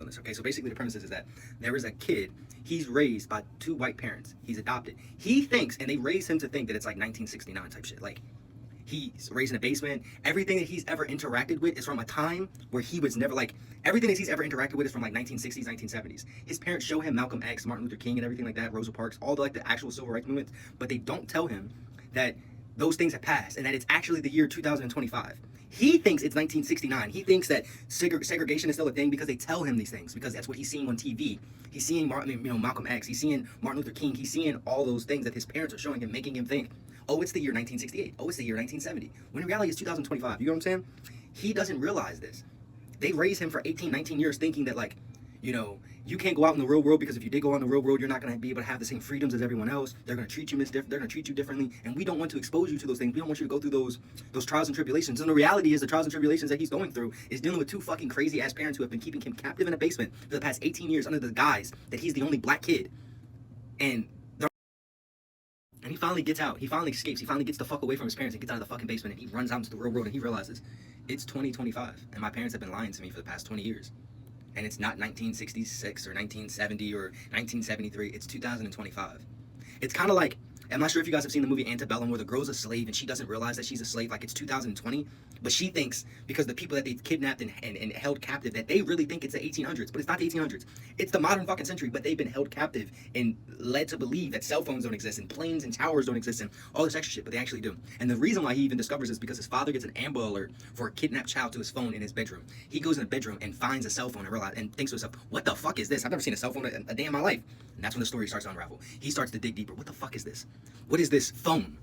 this. Okay, so basically the premise is that there is a kid. He's raised by two white parents. He's adopted. He thinks, and they raised him to think that it's like 1969 type shit. Like, he's raised in a basement. Everything that he's ever interacted with is from a time where he was never like, everything that he's ever interacted with is from like 1960s, 1970s. His parents show him Malcolm X, Martin Luther King, and everything like that, Rosa Parks, all the like the actual civil rights movements, but they don't tell him that those things have passed and that it's actually the year 2025. He thinks it's 1969. He thinks that segregation is still a thing because they tell him these things, because that's what he's seeing on TV. He's seeing Malcolm X. He's seeing Martin Luther King. He's seeing all those things that his parents are showing him, making him think, oh, it's the year 1968. Oh, it's the year 1970. When in reality, it's 2025. You know what I'm saying? He doesn't realize this. They raised him for 18, 19 years thinking that, like, you can't go out in the real world, because if you did go out in the real world, you're not going to be able to have the same freedoms as everyone else. They're going to treat you they're going to treat you differently, and we don't want to expose you to those things. We don't want you to go through those trials and tribulations. And the reality is, the trials and tribulations that he's going through is dealing with two fucking crazy ass parents who have been keeping him captive in a basement for the past 18 years under the guise that he's the only black kid. And he finally gets out. He finally escapes. He finally gets the fuck away from his parents and gets out of the fucking basement, and he runs out into the real world, and he realizes it's 2025, and my parents have been lying to me for the past 20 years. And it's not 1966 or 1970 or 1973. It's 2025. It's kind of like, I'm not sure if you guys have seen the movie Antebellum, where the girl's a slave and she doesn't realize that she's a slave. Like, it's 2020, but she thinks because the people that they kidnapped and held captive, that they really think it's the 1800s, but it's not the 1800s. It's the modern fucking century, but they've been held captive and led to believe that cell phones don't exist and planes and towers don't exist and all this extra shit, but they actually do. And the reason why he even discovers this is because his father gets an Amber Alert for a kidnapped child to his phone in his bedroom. He goes in the bedroom and finds a cell phone and thinks to himself, what the fuck is this? I've never seen a cell phone a day in my life. And that's when the story starts to unravel. He starts to dig deeper. What the fuck is this? What is this phone?